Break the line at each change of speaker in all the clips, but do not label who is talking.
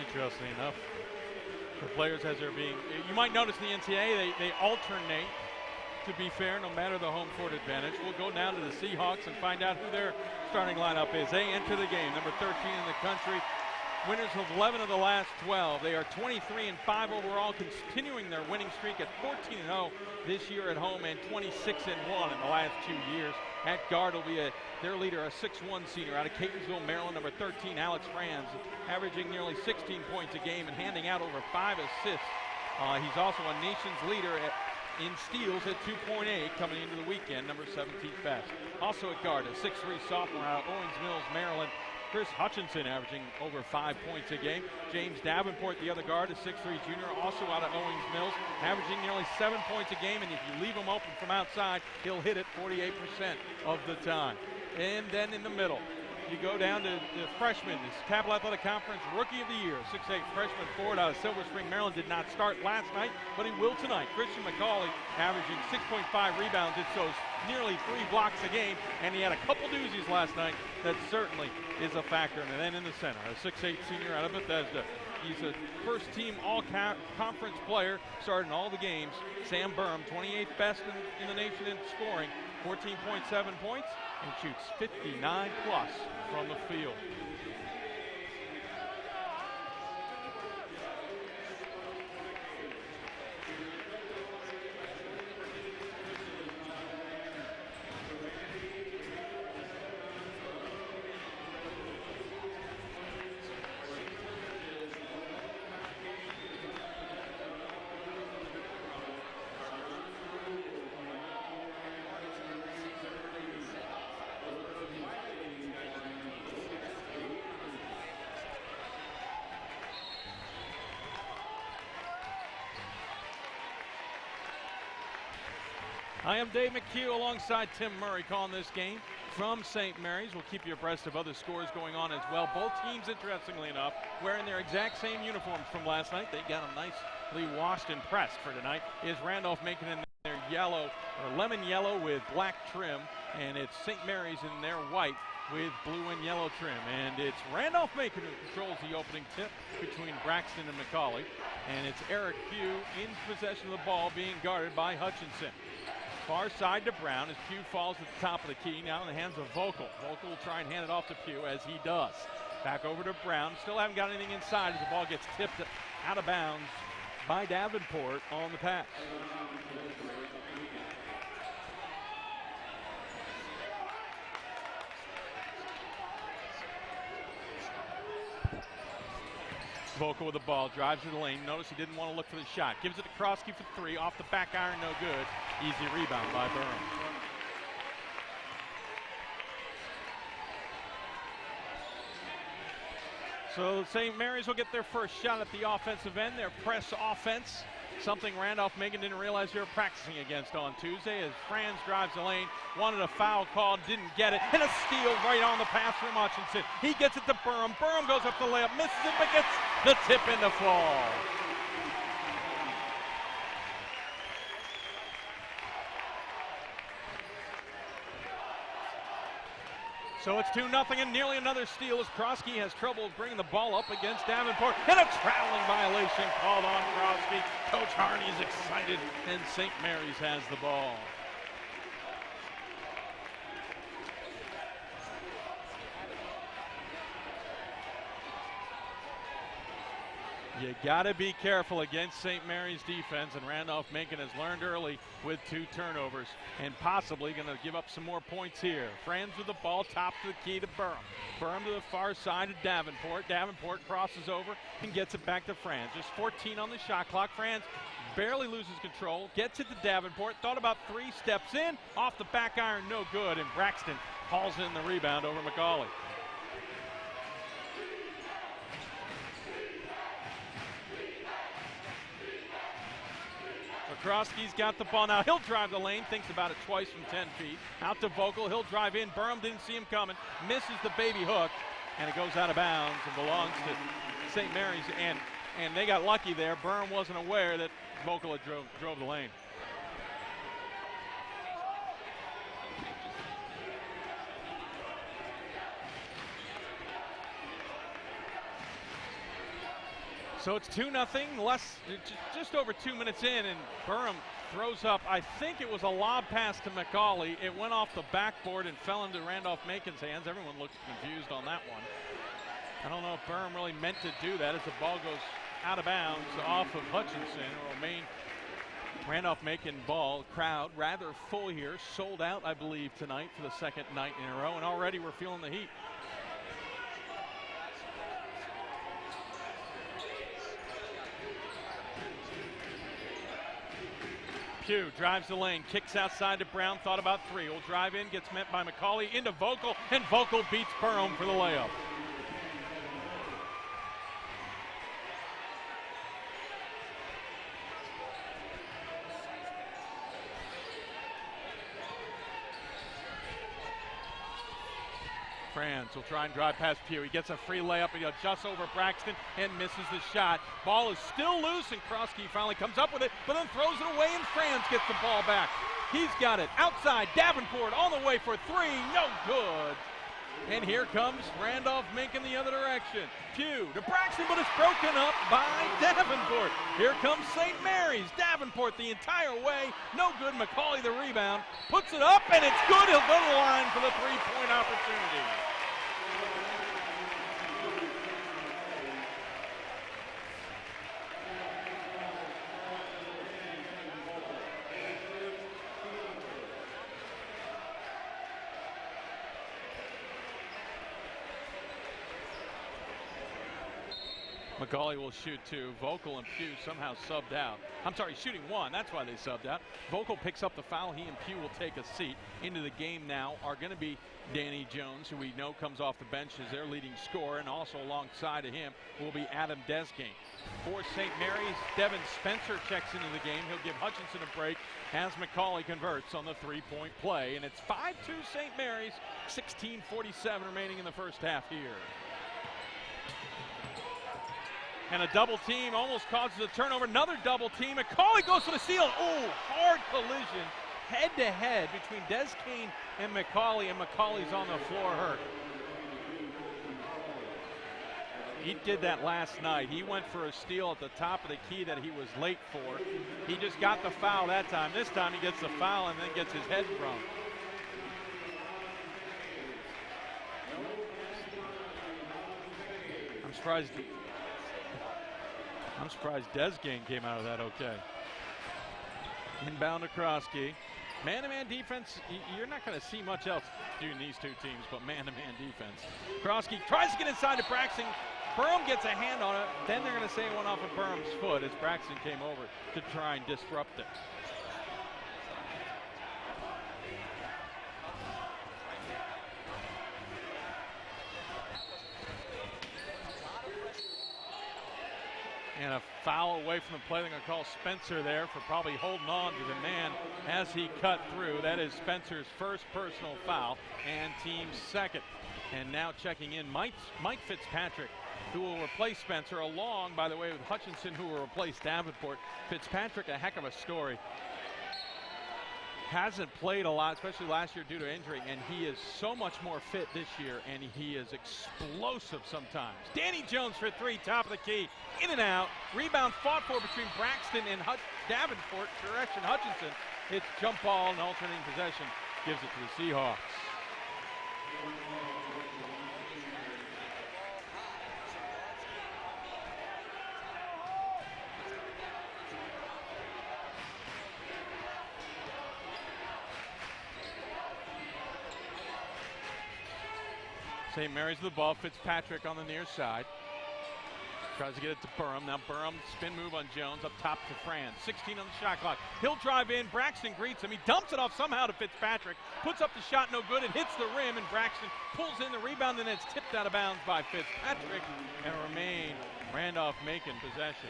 Interesting enough, the players as they're being, you might notice in the NCAA, they alternate, to be fair, no matter the home court advantage. We'll go down to the Seahawks and find out who their starting lineup is. They enter the game, number 13 in the country, winners of 11 of the last 12. They are 23-5 overall, continuing their winning streak at 14-0 this year at home and 26-1 in the last 2 years. At guard will be their leader, a 6'1 senior out of Catonsville, Maryland, number 13, Alex Franz, averaging nearly 16 points a game and handing out over 5 assists. He's also a nation's leader in steals at 2.8 coming into the weekend, number 17th best. Also at guard, a 6'3 sophomore out of Owings Mills, Maryland, Chris Hutchinson, averaging over 5 points a game. James Davenport, the other guard, a 6'3 junior, also out of Owings Mills, averaging nearly 7 points a game, and if you leave him open from outside, he'll hit it 48% of the time. And then in the middle, you go down to the freshman, this Capital Athletic Conference Rookie of the Year, 6'8 freshman forward out of Silver Spring, Maryland, did not start last night, but he will tonight. Christian McCauley, averaging 6.5 rebounds, it's those nearly 3 blocks a game, and he had a couple doozies last night that certainly is a factor. And then in the center, a 6'8 senior out of Bethesda. He's a first-team all-conference player, starting all the games. Sam Burham, 28th best in the nation in scoring, 14.7 points, and shoots 59 plus from the field. I am Dave McHugh alongside Tim Murray calling this game from St. Mary's. We'll keep you abreast of other scores going on as well. Both teams, interestingly enough, wearing their exact same uniforms from last night. They got them nicely washed and pressed for tonight. Is Randolph-Macon in their yellow, or lemon yellow with black trim, and it's St. Mary's in their white with blue and yellow trim. And it's Randolph-Macon who controls the opening tip between Braxton and McCauley. And it's Eric Pugh in possession of the ball, being guarded by Hutchinson. Far side to Brown as Pugh falls at the top of the key, now in the hands of Vogel. Vogel will try and hand it off to Pugh, as he does. Back over to Brown. Still haven't got anything inside as the ball gets tipped out of bounds by Davenport on the pass. Vogel with the ball, drives to the lane. Notice he didn't want to look for the shot. Gives it to Krosky for 3, off the back iron, no good. Easy rebound by Burham. So St. Mary's will get their first shot at the offensive end, their press offense. Something Randolph-Macon didn't realize they were practicing against on Tuesday, as Franz drives the lane, wanted a foul called, didn't get it, and a steal right on the pass from Hutchinson. He gets it to Burham. Burham goes up the layup, misses it, but gets the tip in the fall. So it's 2-0 and nearly another steal as Krosky has trouble bringing the ball up against Davenport. And a traveling violation called on Krosky. Coach Harney is excited, and St. Mary's has the ball. You got to be careful against St. Mary's defense, and Randolph-Macon has learned early with 2 turnovers and possibly going to give up some more points here. Franz with the ball, top to the key to Burham. Burham to the far side of Davenport. Davenport crosses over and gets it back to Franz. Just 14 on the shot clock. Franz barely loses control, gets it to Davenport, thought about 3, steps in, off the back iron, no good, and Braxton hauls in the rebound over McCauley. Krosky's got the ball now. He'll drive the lane, thinks about it twice from 10 feet. Out to Vogel, he'll drive in. Burham didn't see him coming, misses the baby hook, and it goes out of bounds and belongs to St. Mary's. And they got lucky there. Burham wasn't aware that Vogel had drove the lane. So it's 2-0, just over 2 minutes in, and Burham throws up. I think it was a lob pass to McCauley. It went off the backboard and fell into Randolph-Macon's hands. Everyone looked confused on that one. I don't know if Burham really meant to do that as the ball goes out of bounds off of Hutchinson. It will remain Randolph-Macon ball. Crowd rather full here. Sold out, I believe, tonight for the second night in a row, and already we're feeling the heat. Pugh drives the lane, kicks outside to Brown, thought about three. Will drive in, gets met by McCauley into Vogel, and Vogel beats Burham for the layup. Franz will try and drive past Pugh. He gets a free layup, and he adjusts over Braxton and misses the shot. Ball is still loose, and Krosky finally comes up with it, but then throws it away, and Franz gets the ball back. He's got it outside. Davenport on the way for three. No good. And here comes Randolph-Macon the other direction. Pugh to Braxton, but it's broken up by Davenport. Here comes St. Mary's. Davenport the entire way. No good. McCauley the rebound. Puts it up, and it's good. He'll go to the line for the three-point opportunity. McCauley will shoot two. Vogel and Pugh somehow subbed out. I'm sorry, shooting one. That's why they subbed out. Vogel picks up the foul. He and Pugh will take a seat. Into the game now are going to be Danny Jones, who we know comes off the bench as their leading scorer, and also alongside of him will be Adam Desgain. For St. Mary's, Devin Spencer checks into the game. He'll give Hutchinson a break as McCauley converts on the three-point play. And it's 5-2 St. Mary's, 16:47 remaining in the first half here. And a double team almost causes a turnover. Another double team. McCauley goes for the steal. Oh, hard collision head to head between Desgain and McCauley's on the floor hurt. He did that last night. He went for a steal at the top of the key that he was late for. He just got the foul that time. This time he gets the foul and then gets his head thrown. I'm surprised Desgain came out of that okay. Inbound to Krosky. Man-to-man defense, you're not going to see much else doing these two teams, but man-to-man defense. Krosky tries to get inside to Braxton. Burham gets a hand on it. Then they're going to say it went off of Burham's foot as Braxton came over to try and disrupt it. And a foul away from the play. They're going to call Spencer there for probably holding on to the man as he cut through. That is Spencer's first personal foul and team's second. And now checking in Mike Fitzpatrick, who will replace Spencer, along, by the way, with Hutchinson, who will replace Davenport. Fitzpatrick, a heck of a story. Hasn't played a lot, especially last year due to injury, and he is so much more fit this year, and he is explosive sometimes. Danny Jones for three, top of the key, in and out. Rebound fought for between Braxton and Davenport, direction Hutchinson. It's jump ball and alternating possession gives it to the Seahawks. St. Mary's with the ball. Fitzpatrick on the near side. Tries to get it to Burham. Now Burham, spin move on Jones, up top to Franz. 16 on the shot clock. He'll drive in. Braxton greets him. He dumps it off somehow to Fitzpatrick. Puts up the shot, no good. It hits the rim, and Braxton pulls in the rebound, and it's tipped out of bounds by Fitzpatrick, and remain Randolph-Macon possession.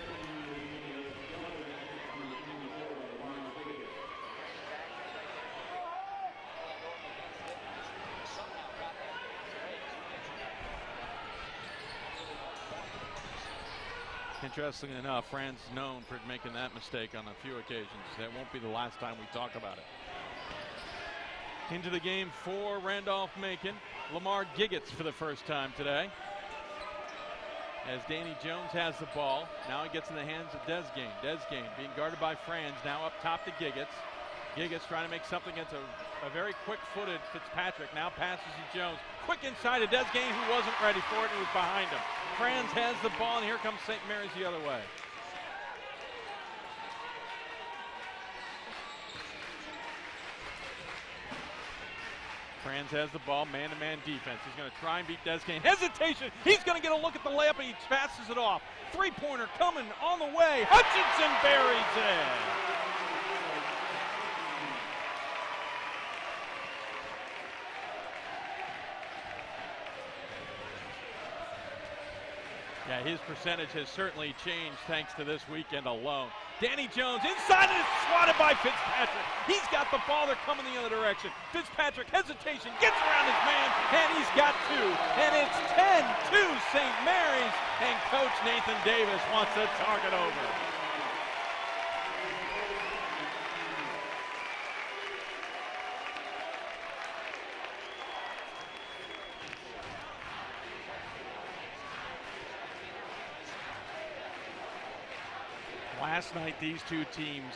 Interestingly enough, Franz known for making that mistake on a few occasions. That won't be the last time we talk about it. Into the game for Randolph-Macon. Lamar Giggets for the first time today. as Danny Jones has the ball. Now he gets in the hands of Desgain. Desgain being guarded by Franz, now up top to Giggets. Giggets trying to make something against a very quick-footed Fitzpatrick. Now passes to Jones. Quick inside to Desgain, who wasn't ready for it and was behind him. Franz has the ball, and here comes St. Mary's the other way. Franz has the ball, man-to-man defense. He's going to try and beat Desgain. Hesitation! He's going to get a look at the layup, and he passes it off. Three-pointer coming on the way. Hutchinson buries it! Yeah, his percentage has certainly changed thanks to this weekend alone. Danny Jones inside and it's swatted by Fitzpatrick. He's got the ball, they're coming the other direction. Fitzpatrick, hesitation, gets around his man, and he's got two. And it's 10-2 St. Mary's, and Coach Nathan Davis wants the target over. Last night, these two teams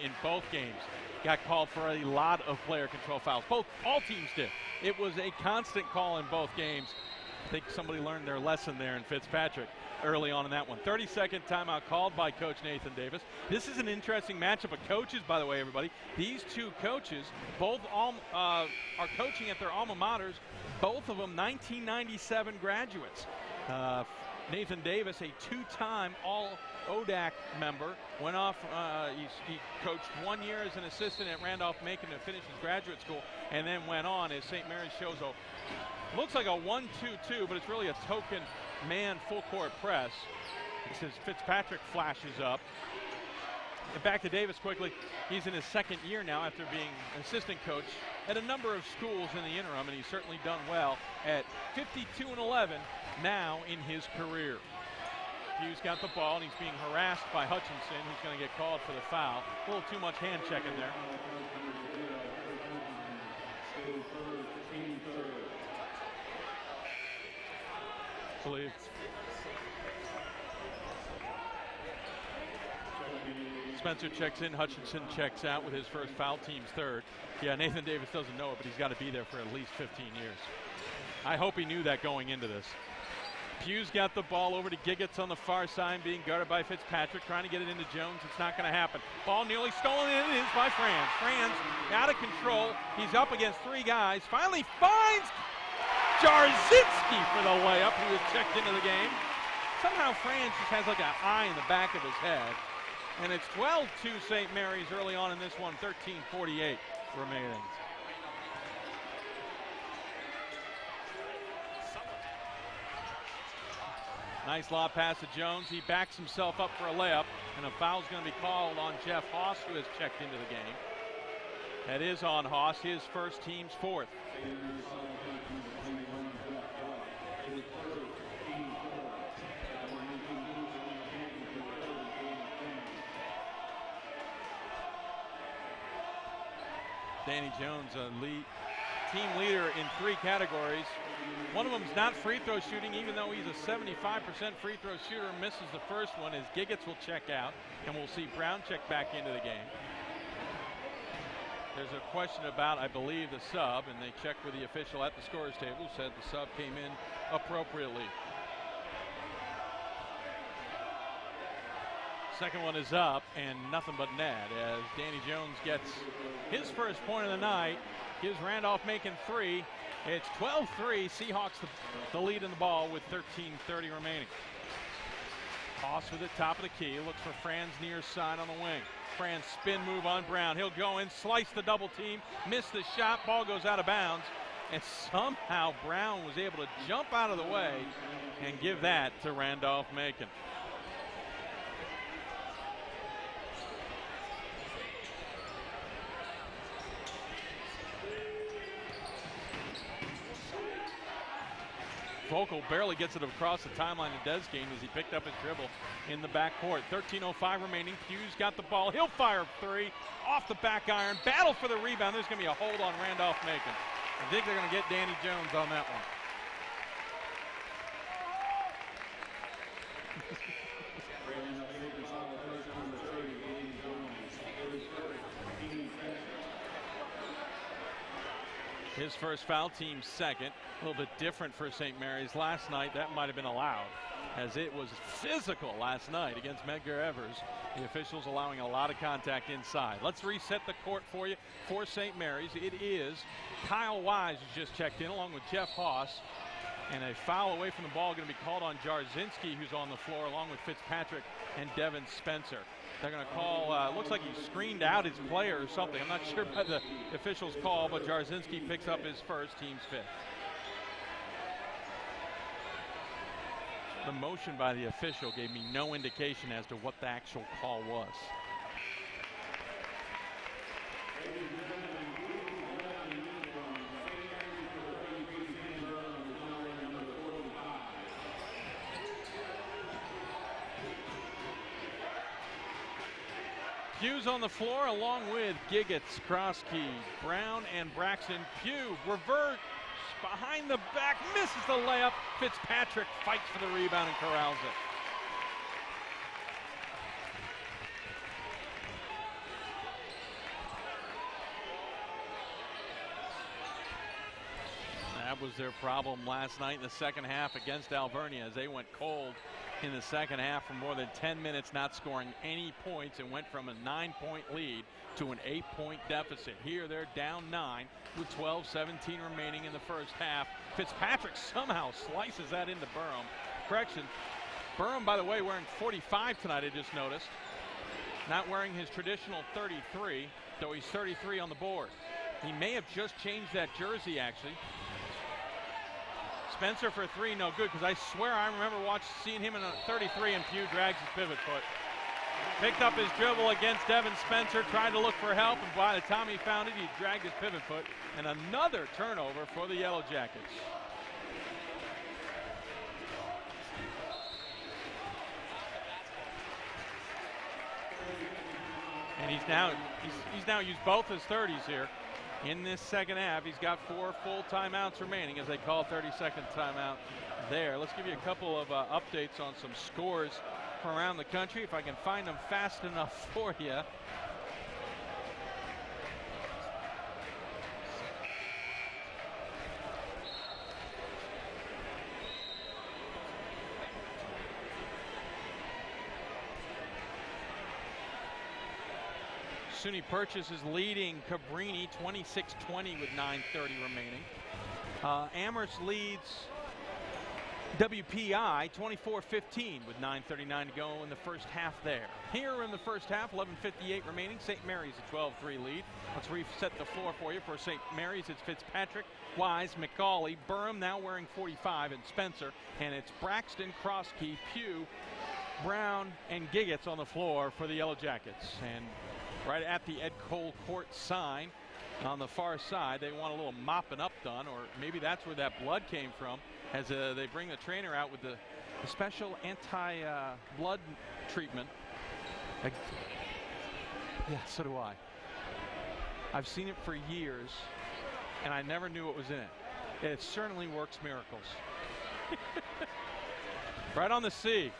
in both games, got called for a lot of player control fouls. All teams did. It was a constant call in both games. I think somebody learned their lesson there in Fitzpatrick early on in that one. 30-second timeout called by Coach Nathan Davis. This is an interesting matchup of coaches, by the way, everybody. These two coaches, both are coaching at their alma maters, both of them 1997 graduates. Nathan Davis, a two-time All-ODAC member, went off, he coached 1 year as an assistant at Randolph-Macon to finish his graduate school, and then went on as St. Mary's shows looks like a 1-2-2, but it's really a token man full-court press. It says Fitzpatrick flashes up. And back to Davis quickly. He's in his second year now after being an assistant coach at a number of schools in the interim, and he's certainly done well at 52-11 now in his career. Hughes got the ball, and he's being harassed by Hutchinson, who's going to get called for the foul. A little too much hand checking there. Believe. Spencer checks in, Hutchinson checks out with his first foul, team's third. Yeah, Nathan Davis doesn't know it, but he's got to be there for at least 15 years. I hope he knew that going into this. Hughes got the ball over to Giggets on the far side, being guarded by Fitzpatrick, trying to get it into Jones. It's not going to happen. Ball nearly stolen, and it is by Franz. Franz out of control. He's up against three guys. Finally finds Jarzynski for the layup, who was checked into the game. Somehow Franz just has like an eye in the back of his head. And it's 12-2 St. Mary's early on in this one, 13:48 remaining. Nice lob pass to Jones. He backs himself up for a layup, and a foul's going to be called on Jeff Haas, who has checked into the game. That is on Haas, his first, team's fourth. Danny Jones, team leader in three categories. One of them is not free throw shooting, even though he's a 75% free throw shooter. Misses the first one as Giggets will check out, and we'll see Brown check back into the game. There's a question about, I believe, the sub, and they checked with the official at the scorer's table, said the sub came in appropriately. Second one is up, and nothing but net as Danny Jones gets his first point of the night. Gives Randolph-Macon three. It's 12-3. Seahawks the lead in the ball with 13:30 remaining. Haas with it, top of the key. Looks for Franz near side on the wing. Franz spin move on Brown. He'll go in, slice the double team, miss the shot. Ball goes out of bounds. And somehow Brown was able to jump out of the way and give that to Randolph-Macon. Vogel barely gets it across the timeline to Desgain as he picked up his dribble in the backcourt. 13:05 remaining. Hughes got the ball. He'll fire three off the back iron. Battle for the rebound. There's going to be a hold on Randolph-Macon. I think they're going to get Danny Jones on that one. His first foul, team second. A little bit different for St. Mary's. Last night, that might have been allowed, as it was physical last night against Medgar Evers. The officials allowing a lot of contact inside. Let's reset the court for you for St. Mary's. It is Kyle Wise who's just checked in, along with Jeff Haas. And a foul away from the ball going to be called on Jarzynski, who's on the floor, along with Fitzpatrick and Devin Spencer. They're going to call, looks like he screened out his player or something. I'm not sure by the officials' call, but Jarzynski picks up his first, team's fifth. The motion by the official gave me no indication as to what the actual call was. Pugh's on the floor along with Giggets, Krosky, Brown, and Braxton. Pugh reverts behind the back, misses the layup. Fitzpatrick fights for the rebound and corrals it. That was their problem last night in the second half against Alvernia, as they went cold in the second half for more than 10 minutes, not scoring any points, and went from a 9-point lead to an 8-point deficit. Here they're down 9 with 12:17 remaining in the first half. Fitzpatrick somehow slices that into Burham. Correction, Burham, by the way, wearing 45 tonight, I just noticed. Not wearing his traditional 33, though he's 33 on the board. He may have just changed that jersey, actually. Spencer for three, no good, because I swear I remember seeing him in a 33, and Pugh drags his pivot foot. Picked up his dribble against Devin Spencer, tried to look for help, and by the time he found it, he dragged his pivot foot. And another turnover for the Yellow Jackets. And he's now used both his 30s here. In this second half, he's got 4 full timeouts remaining, as they call 30-second timeout there. Let's give you a couple of updates on some scores from around the country, if I can find them fast enough for you. SUNY Purchase is leading Cabrini 26-20 with 9:30 remaining. Amherst leads WPI 24-15 with 9:39 to go in the first half there. Here in the first half, 11:58 remaining. St. Mary's a 12-3 lead. Let's reset the floor for you. For St. Mary's, it's Fitzpatrick, Wise, McCauley, Burham, now wearing 45, and Spencer. And it's Braxton, Krosky, Pugh, Brown, and Giggets on the floor for the Yellow Jackets. And right at the Ed Cole court sign on the far side, they want a little mopping up done, or maybe that's where that blood came from, as they bring the trainer out with the special anti-blood treatment. Yeah, so do I. I've seen it for years, and I never knew what was in it. It certainly works miracles. Right on the C.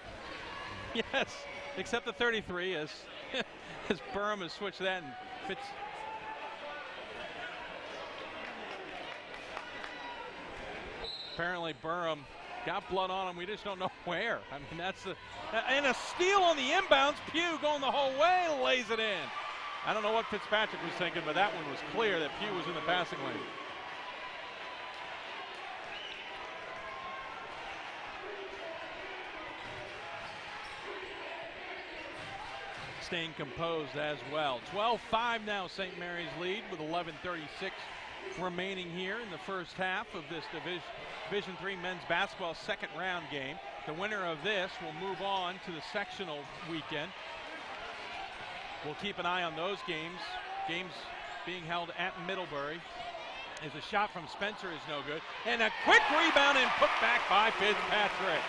Yes, except the 33 as Burham has switched that, and Fitz. Apparently Burham got blood on him. We just don't know where. I mean, that's and a steal on the inbounds. Pugh going the whole way, lays it in. I don't know what Fitzpatrick was thinking, but that one was clear that Pugh was in the passing lane. Staying composed as well. 12-5 now, St. Mary's lead with 11:36 remaining here in the first half of this Division III men's basketball second round game. The winner of this will move on to the sectional weekend. We'll keep an eye on those games. Games being held at Middlebury. As a shot from Spencer is no good. And a quick rebound and put back by Fitzpatrick.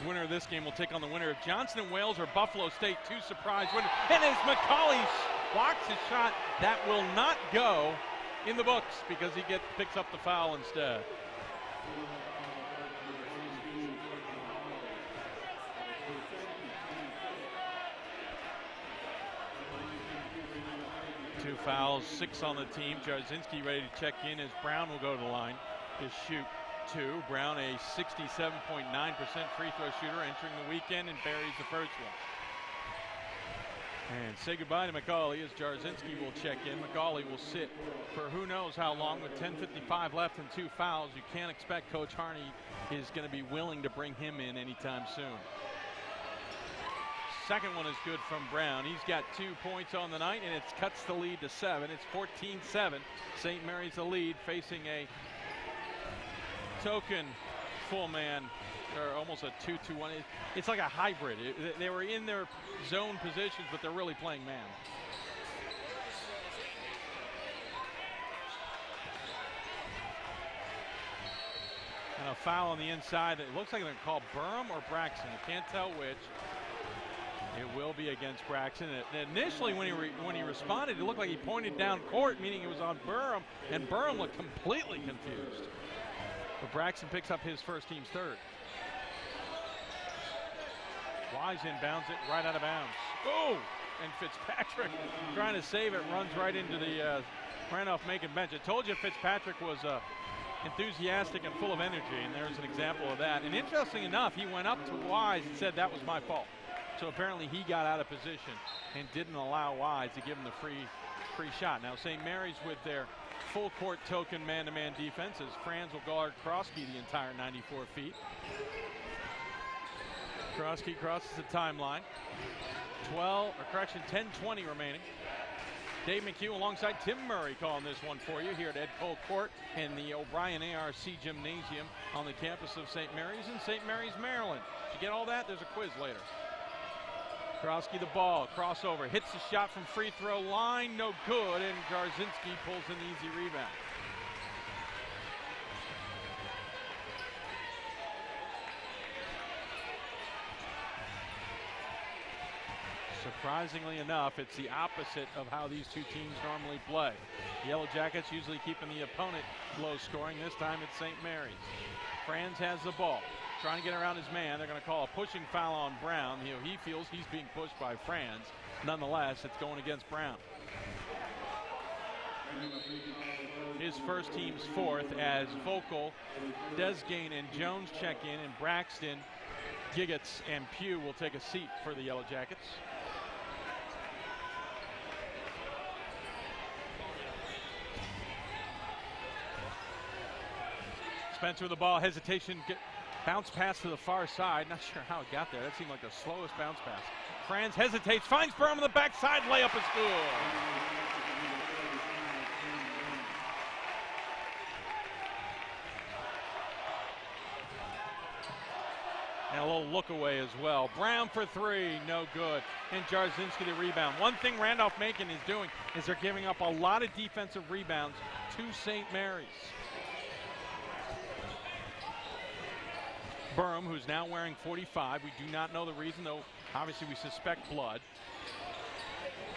The winner of this game will take on the winner of Johnson & Wales or Buffalo State. 2 surprise winners. And as McCauley blocks his shot, that will not go. in the books because he picks up the foul instead. Two fouls, 6 on the team. Jarzinski ready to check in as Brown will go to the line to shoot 2. Brown, a 67.9% free throw shooter, entering the weekend and buries the first one. And say goodbye to McCauley as Jarzinski will check in. McCauley will sit for who knows how long with 10:55 left and 2 fouls. You can't expect Coach Harney is going to be willing to bring him in anytime soon. Second one is good from Brown. He's got 2 points on the night, and it cuts the lead to 7. It's 14-7. St. Mary's the lead, facing a token full man, or almost a 2-2-1. It's like a hybrid. They were in their zone positions, but they're really playing man. And a foul on the inside. It looks like they're going to call Burham or Braxton. I can't tell which. It will be against Braxton. Initially, when he responded, it looked like he pointed down court, meaning it was on Burham, and Burham looked completely confused. But Braxton picks up his first team's third. Wise inbounds it right out of bounds. Oh! And Fitzpatrick, trying to save it, runs right into the Randolph-Macon bench. I told you Fitzpatrick was enthusiastic and full of energy, and there's an example of that. And interesting enough, he went up to Wise and said that was my fault. So apparently he got out of position and didn't allow Wise to give him the free shot. Now St. Mary's with their full court token man-to-man defenses. Franz will guard Krosky the entire 94 feet. Krosky crosses the timeline. 10:20 remaining. Dave McHugh alongside Tim Murray calling this one for you here at Ed Cole Court in the O'Brien ARC Gymnasium on the campus of St. Mary's in St. Mary's, Maryland. Did you get all that? There's a quiz later. Krosky the ball, crossover, hits the shot from free throw line, no good, and Jarzinski pulls an easy rebound. Surprisingly enough, it's the opposite of how these two teams normally play. The Yellow Jackets usually keeping the opponent low scoring. This time it's St. Mary's. Franz has the ball. Trying to get around his man. They're going to call a pushing foul on Brown. He feels he's being pushed by Franz. Nonetheless, it's going against Brown. His first team's fourth as Vogel, Desgain, and Jones check in, and Braxton, Giggets, and Pugh will take a seat for the Yellow Jackets. Spencer with the ball, hesitation, bounce pass to the far side. Not sure how it got there. That seemed like the slowest bounce pass. Franz hesitates, finds Burham on the backside, layup is good. And a little look away as well. Brown for 3, no good. And Jarzinski the rebound. One thing Randolph-Macon is doing is they're giving up a lot of defensive rebounds to St. Mary's. Burham, who's now wearing 45. We do not know the reason, though obviously we suspect blood.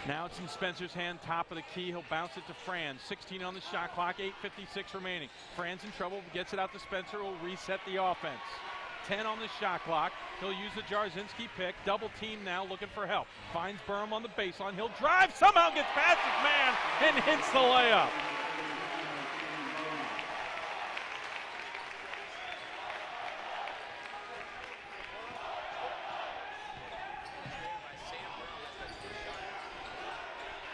Now it's in Spencer's hand, top of the key. He'll bounce it to Franz. 16 on the shot clock, 8:56 remaining. Franz in trouble, gets it out to Spencer, will reset the offense. 10 on the shot clock. He'll use the Jarzinski pick. Double team now, looking for help. Finds Burham on the baseline. He'll drive, somehow gets past his man, and hits the layup.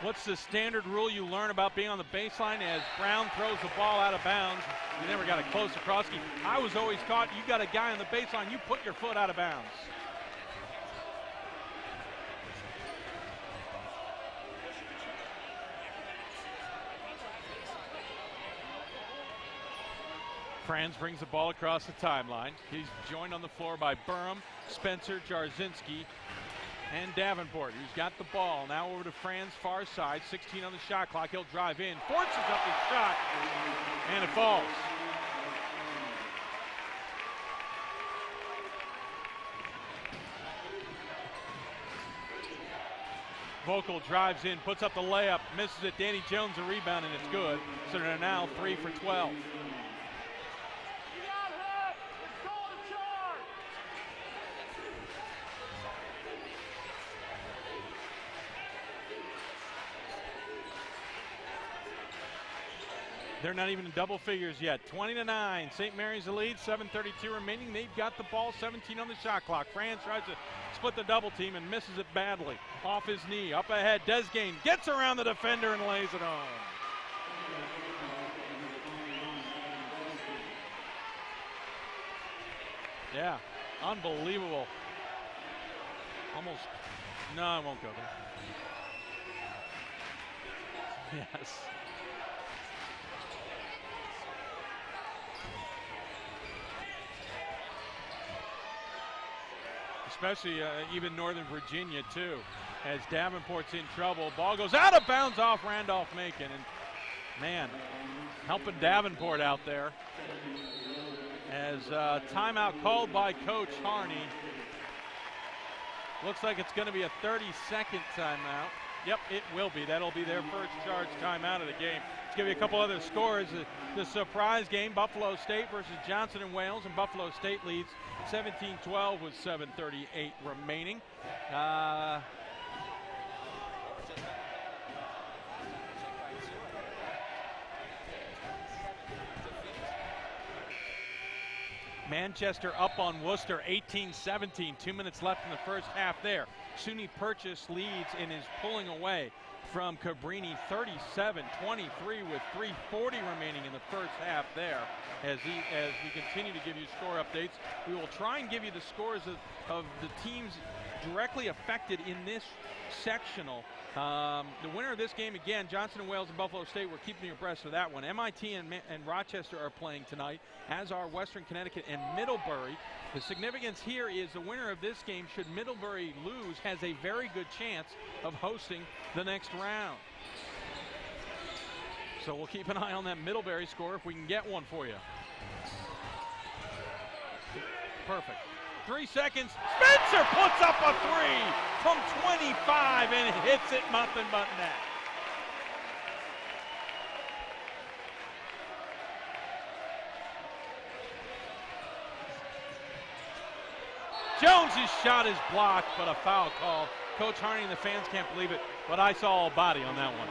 What's the standard rule you learn about being on the baseline? As Brown throws the ball out of bounds, you never got it close to Krosky. I was always taught you got a guy on the baseline, you put your foot out of bounds. Franz brings the ball across the timeline. He's joined on the floor by Burham, Spencer, Jarzinski, and Davenport, who's got the ball. Now over to Franz, far side, 16 on the shot clock. He'll drive in, forces up his shot, and it falls. Vogel drives in, puts up the layup, misses it. Danny Jones a rebound, and it's good. So they're now 3 for 12. They're not even in double figures yet. 20-9. St. Mary's the lead. 7:32 remaining. They've got the ball. 17 on the shot clock. Franz tries to split the double team and misses it badly. Off his knee. Up ahead. Desgain gets around the defender and lays it home. Yeah. Unbelievable. Almost. No, I won't go there. Yes. Especially even Northern Virginia, too, as Davenport's in trouble. Ball goes out of bounds off Randolph-Macon. And, man, helping Davenport out there. As timeout called by Coach Harney. Looks like it's going to be a 30-second timeout. Yep, it will be. That'll be their first charge timeout of the game. Let's give you a couple other scores. The surprise game, Buffalo State versus Johnson and Wales, and Buffalo State leads 17-12 with 7:38 remaining. Manchester up on Worcester 18-17. 2 minutes left in the first half there. SUNY Purchase leads and is pulling away from Cabrini 37-23 with 3:40 remaining in the first half there. As we continue to give you score updates, we will try and give you the scores of the teams directly affected in this sectional. The winner of this game, again, Johnson and Wales and Buffalo State, we're keeping you abreast of that one. MIT and Rochester are playing tonight, as are Western Connecticut and Middlebury. The significance here is the winner of this game, should Middlebury lose, has a very good chance of hosting the next round. So we'll keep an eye on that Middlebury score if we can get one for you. Perfect. 3 seconds. Spencer puts up a three from 25 and hits it nothing but net. Jones's shot is blocked, but a foul call. Coach Harney and the fans can't believe it, but I saw all body on that one.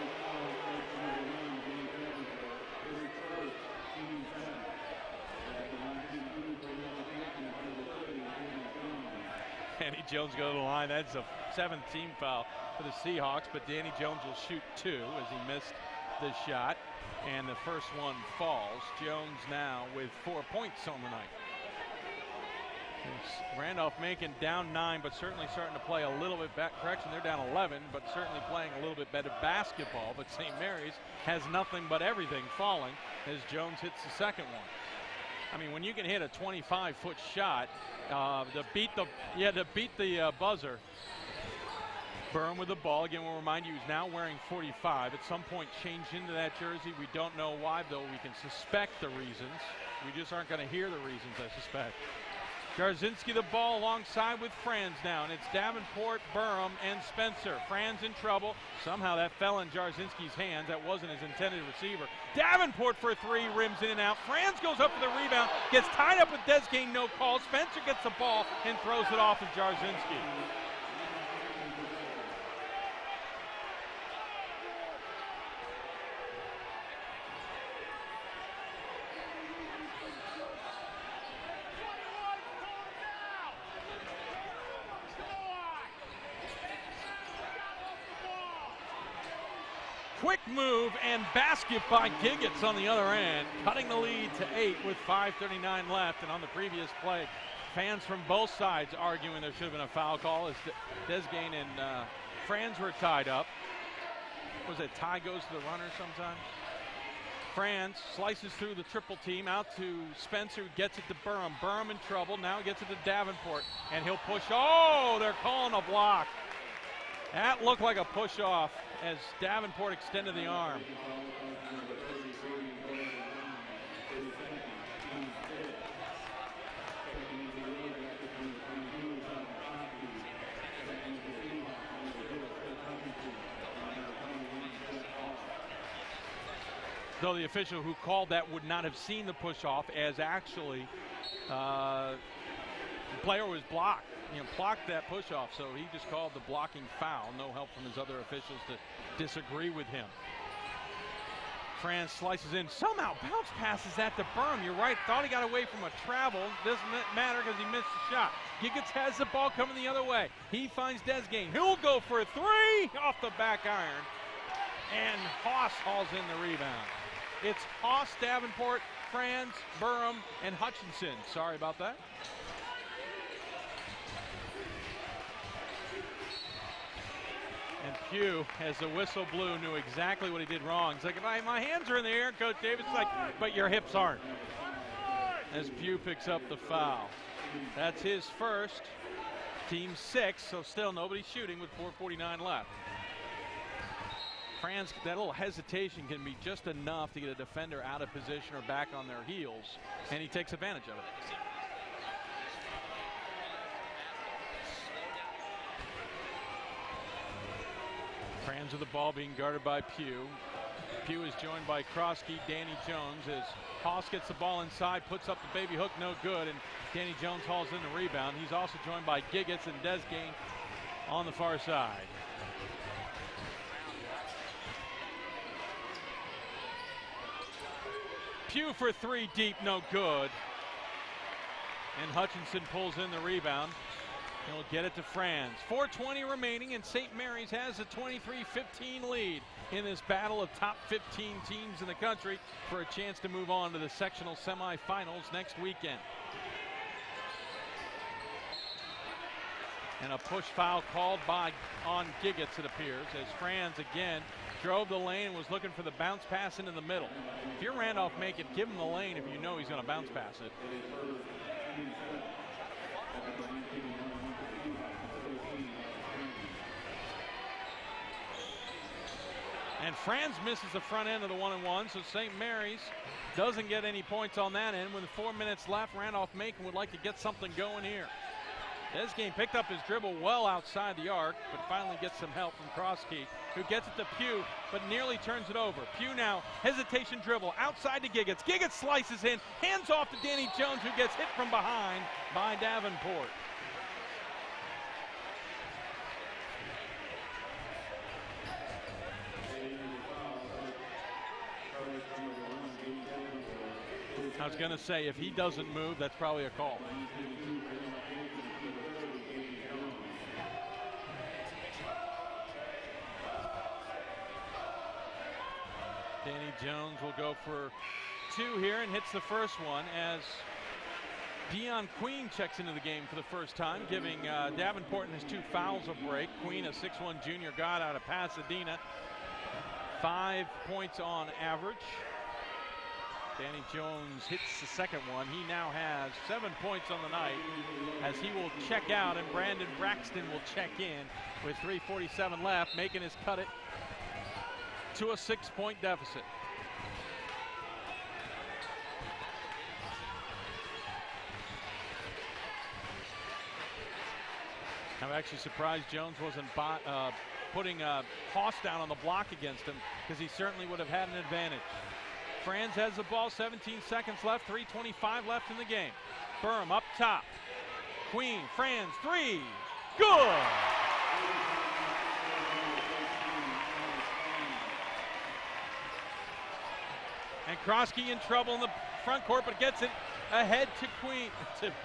Danny Jones goes to the line. That's a 7th-team foul for the Seahawks, but Danny Jones will shoot 2 as he missed the shot, and the first one falls. Jones now with 4 points on the night. Randolph-Macon down 9, but certainly starting to play a little bit back. Correction, they're down 11, but certainly playing a little bit better basketball. But St. Mary's has nothing but everything falling as Jones hits the second one. I mean, when you can hit a 25-foot shot to beat the buzzer. Byrne with the ball. Again, we'll remind you, he's now wearing 45. At some point, changed into that jersey. We don't know why, though. We can suspect the reasons. We just aren't going to hear the reasons, I suspect. Jarzinski the ball alongside with Franz now, and it's Davenport, Burham, and Spencer. Franz in trouble. Somehow that fell in Jarzinski's hands. That wasn't his intended receiver. Davenport for 3, rims in and out. Franz goes up for the rebound, gets tied up with Desgain, no call. Spencer gets the ball and throws it off of Jarzinski. Quick move and basket by Giggets on the other end, cutting the lead to 8 with 5:39 left. And on the previous play, fans from both sides arguing there should have been a foul call as Desgain and Franz were tied up. Was it tie goes to the runner sometimes? Franz slices through the triple team out to Spencer, gets it to Burham. Burham in trouble, now gets it to Davenport, and he'll push. Oh, they're calling a block. That looked like a push off as Davenport extended the arm. Though the official who called that would not have seen the push-off, as actually the player was blocked. Blocked that push-off, so he just called the blocking foul. No help from his other officials to disagree with him. Franz slices in, somehow bounce passes that to Berm. You're right, thought he got away from a travel. Doesn't matter because he missed the shot. Giggets has the ball coming the other way. He finds Desgain. He'll go for a three off the back iron. And Haas hauls in the rebound. It's Haas, Davenport, Franz, Burham, and Hutchinson. Sorry about that. And Pugh, as the whistle blew, knew exactly what he did wrong. He's like, if my hands are in the air, Coach Davis is like, but your hips aren't. As Pugh picks up the foul. That's his first, team 6, so still nobody shooting with 4:49 left. Franz, that little hesitation can be just enough to get a defender out of position or back on their heels, and he takes advantage of it. Franz with the ball being guarded by Pugh. Pugh is joined by Krosky, Danny Jones, as Haas gets the ball inside, puts up the baby hook, no good, and Danny Jones hauls in the rebound. He's also joined by Giggets and Desgain on the far side. Pugh for three deep, no good. And Hutchinson pulls in the rebound. He'll get it to Franz. 4:20 remaining, and St. Mary's has a 23-15 lead in this battle of top 15 teams in the country for a chance to move on to the sectional semifinals next weekend. And a push foul called on Giggets, it appears, as Franz again drove the lane and was looking for the bounce pass into the middle. If you're Randolph-Macon, give him the lane if you know he's going to bounce pass it. And Franz misses the front end of the 1-and-1, so St. Mary's doesn't get any points on that end. With 4 minutes left, Randolph-Macon would like to get something going here. Desgain picked up his dribble well outside the arc, but finally gets some help from Krosky, who gets it to Pugh, but nearly turns it over. Pugh now, hesitation dribble, outside to Giggets. Giggets slices in, hands off to Danny Jones, who gets hit from behind by Davenport. I was going to say, if he doesn't move, that's probably a call. Danny Jones will go for 2 here and hits the first one as Dion Queen checks into the game for the first time, giving Davenport and his 2 fouls a break. Queen, a 6'1" junior guard out of Pasadena. 5 points on average. Danny Jones hits the second one. He now has 7 points on the night as he will check out, and Brandon Braxton will check in with 3:47 left, making his cut it to a 6-point deficit. I'm actually surprised Jones wasn't putting Haas down on the block against him, because he certainly would have had an advantage. Franz has the ball, 17 seconds left, 3:25 left in the game. Burham up top. Queen, Franz, 3, good! And Krosky in trouble in the front court, but gets it ahead to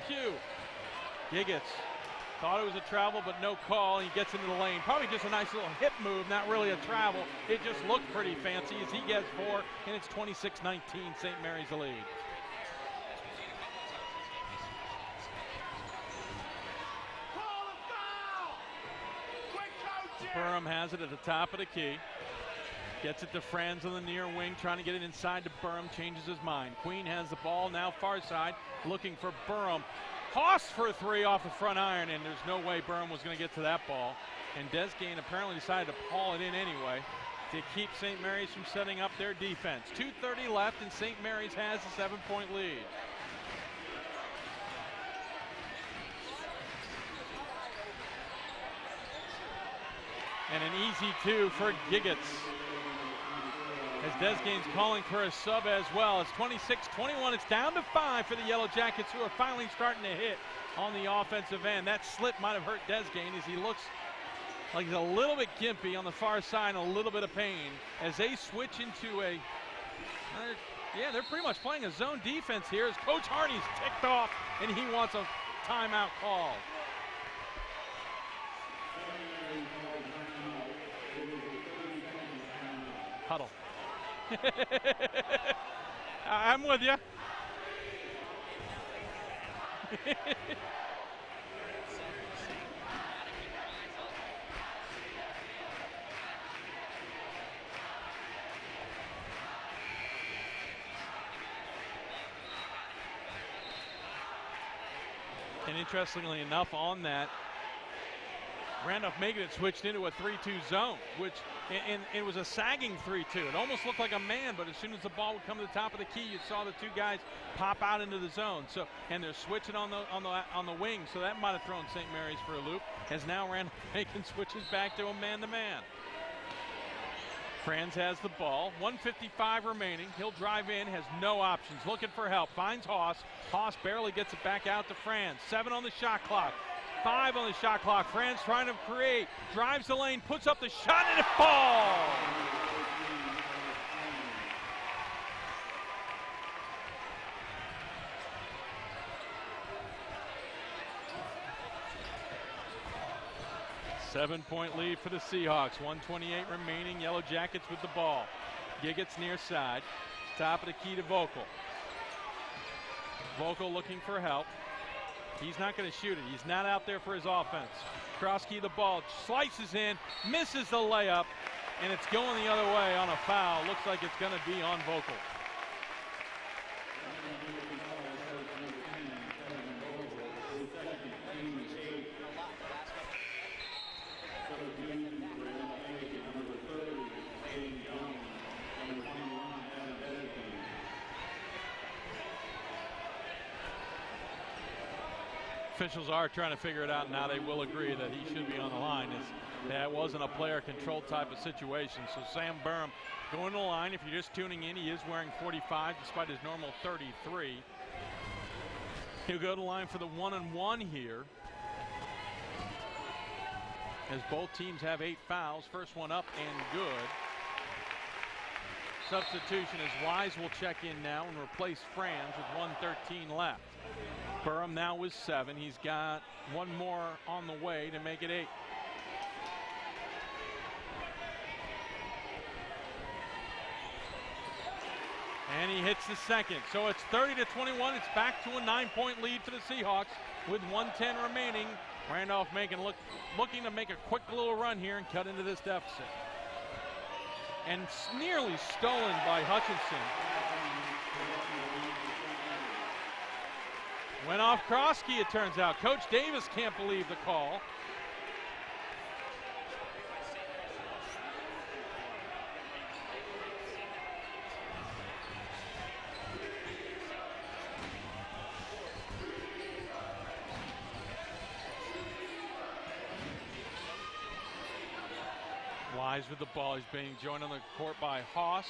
Pugh. Giggets thought it was a travel, but no call. He gets into the lane. Probably just a nice little hip move, not really a travel. It just looked pretty fancy as he gets 4, and it's 26-19, St. Mary's the lead. Burham has it at the top of the key. Gets it to Franz on the near wing, trying to get it inside to Burham, changes his mind. Queen has the ball, now far side, looking for Burham. Haas for 3 off the front iron, and there's no way Burham was going to get to that ball. And Desgain apparently decided to haul it in anyway to keep St. Mary's from setting up their defense. 2:30 left, and St. Mary's has a 7-point lead. And an easy 2 for Giggets. as Desgain's calling for a sub as well. It's 26-21. It's down to 5 for the Yellow Jackets, who are finally starting to hit on the offensive end. That slip might have hurt Desgain as he looks like he's a little bit gimpy on the far side, and a little bit of pain as they switch into a yeah, they're pretty much playing a zone defense here as Coach Harney's ticked off and he wants a timeout call. Huddle. I'm with you. And interestingly enough, on that, Randolph-Macon had switched into a 3-2 zone, which and it was a sagging 3-2. It almost looked like a man, but as soon as the ball would come to the top of the key, you saw the two guys pop out into the zone. So, and they're switching on the wing, so that might have thrown St. Mary's for a loop. As now Randolph-Macon switches back to a man-to-man. Franz has the ball, 1:55 remaining. He'll drive in, has no options, looking for help, finds Haas. Haas barely gets it back out to Franz. 7 on the shot clock, 5 on the shot clock. Franz trying to create, drives the lane, puts up the shot, and it falls. Seven-point lead for the Seahawks. 1:28 remaining. Yellow Jackets with the ball. Giggets near side. Top of the key to Vogel. Vogel looking for help. He's not going to shoot it. He's not out there for his offense. Cross key the ball. Slices in. Misses the layup. And it's going the other way on a foul. Looks like it's going to be on Vogel. Officials are trying to figure it out now. They will agree that he should be on the line. That wasn't a player control type of situation. So Sam Burham going to the line. If you're just tuning in, he is wearing 45 despite his normal 33. He'll go to the line for the 1-and-1 here, as both teams have 8 fouls. First one up and good. Substitution as Wise will check in now and replace Franz with 1:13 left. Burham now with 7. He's got one more on the way to make it 8. And he hits the second. So it's 30-21. It's back to a 9-point lead for the Seahawks with 1:10 remaining. Randolph-Macon looking to make a quick little run here and cut into this deficit. And nearly stolen by Hutchinson. Went off Krosky, it turns out. Coach Davis can't believe the call. Wise with the ball. He's being joined on the court by Haas,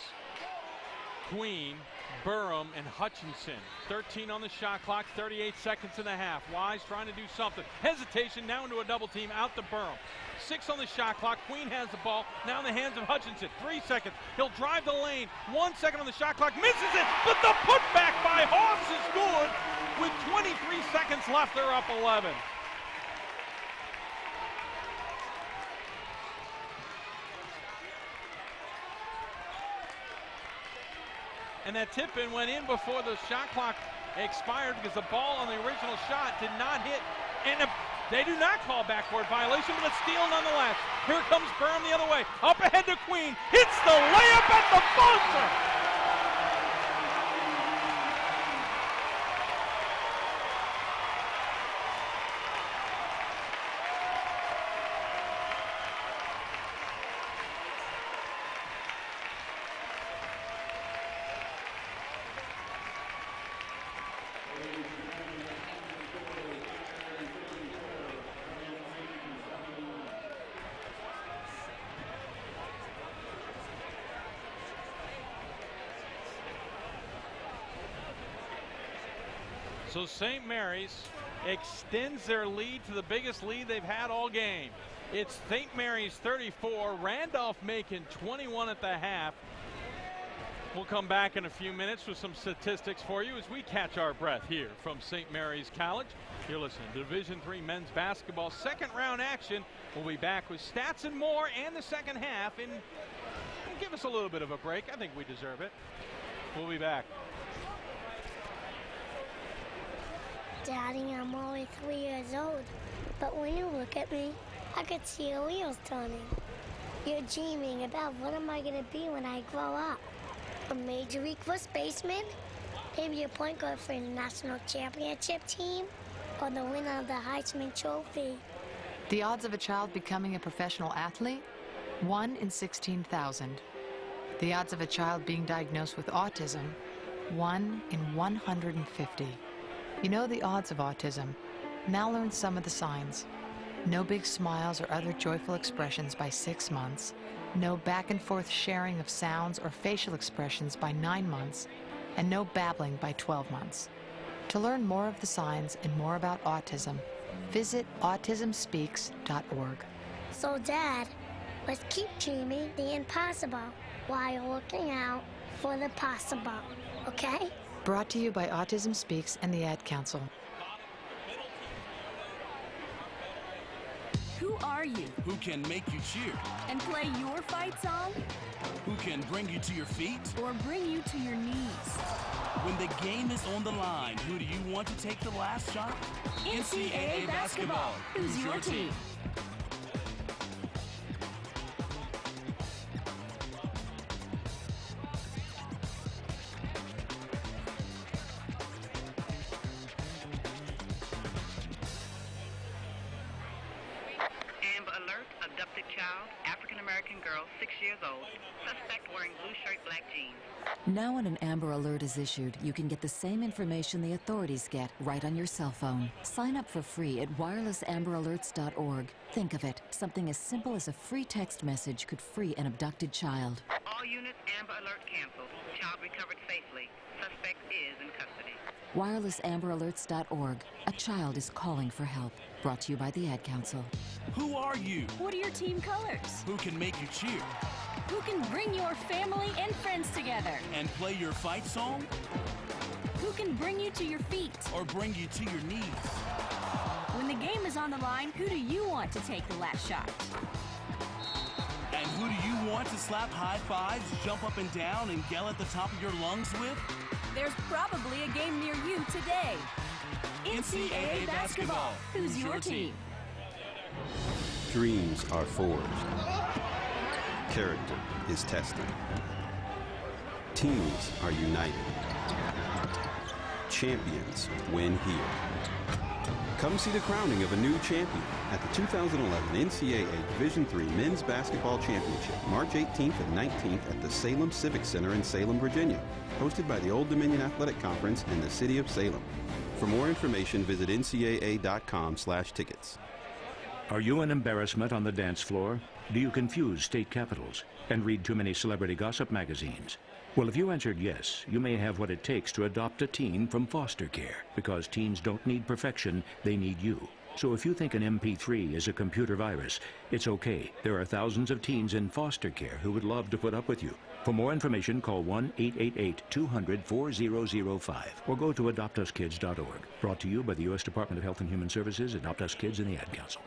Queen, Burham, and Hutchinson. 13 on the shot clock, 38 seconds and a half. Wise trying to do something. Hesitation, now into a double team, out to Burham. 6 on the shot clock. Queen has the ball, now in the hands of Hutchinson. 3 seconds. He'll drive the lane. 1 second on the shot clock, misses it, but the putback by Haas is good. With 23 seconds left, they're up 11. And that tip-in went in before the shot clock expired because the ball on the original shot did not hit. And they do not call backcourt violation, but a steal nonetheless. Here comes Burham the other way. Up ahead to Queen. Hits the layup at the buzzer. So St. Mary's extends their lead to the biggest lead they've had all game. It's St. Mary's 34, Randolph-Macon 21 at the half. We'll come back in a few minutes with some statistics for you as we catch our breath here from St. Mary's College. You're listening to Division III men's basketball second round action. We'll be back with stats and more and the second half. And give us a little bit of a break. I think we deserve it. We'll be back.
Daddy, I'm only 3 years old, but when you look at me, I could see your wheels turning. You're dreaming about what am I going to be when I grow up? A Major League first baseman? Maybe a point guard for a national championship team? Or the winner of the Heisman Trophy?
The odds of a child becoming a professional athlete? 1 in 16,000. The odds of a child being diagnosed with autism? 1 in 150. You know the odds of autism. Now learn some of the signs. No big smiles or other joyful expressions by 6 months. No back and forth sharing of sounds or facial expressions by 9 months. And no babbling by 12 months. To learn more of the signs and more about autism, visit autismspeaks.org.
So, Dad, let's keep dreaming the impossible while looking out for the possible, okay?
Brought to you by Autism Speaks and the Ad Council.
Who are you?
Who can make you cheer?
And play your fight song?
Who can bring you to your feet?
Or bring you to your knees?
When the game is on the line, who do you want to take the last shot?
NCAA basketball. Who's your team?
Amber alert, abducted child, African-American girl, 6 years old. Suspect wearing blue shirt, black jeans.
Now when an Amber Alert is issued, you can get the same information the authorities get right on your cell phone. Sign up for free at wirelessamberalerts.org. Think of it, something as simple as a free text message could free an abducted child.
All units, Amber alert canceled. Child recovered safely. Suspect is in custody.
wirelessamberalerts.org. A child is calling for help. Brought to you by the Ad Council.
Who are you?
What are your team colors?
Who can make you cheer?
Who can bring your family and friends together?
And play your fight song?
Who can bring you to your feet?
Or bring you to your knees?
When the game is on the line, who do you want to take the last shot?
And who do you want to slap high fives, jump up and down, and yell at the top of your lungs with?
There's probably a game near you today. NCAA basketball. Who's your team?
Dreams are forged. Character is tested. Teams are united. Champions win here. Come see the crowning of a new champion at the 2011 NCAA Division III Men's Basketball Championship, March 18th and 19th at the Salem Civic Center in Salem, Virginia, hosted by the Old Dominion Athletic Conference and the City of Salem. For more information, visit ncaa.com/tickets.
Are you an embarrassment on the dance floor? Do you confuse state capitals and read too many celebrity gossip magazines? Well, if you answered yes, you may have what it takes to adopt a teen from foster care, because teens don't need perfection, they need you. So if you think an MP3 is a computer virus, it's okay. There are thousands of teens in foster care who would love to put up with you. For more information, call 1-888-200-4005 or go to adoptuskids.org. Brought to you by the U.S. Department of Health and Human Services, Adopt Us Kids, and the Ad Council.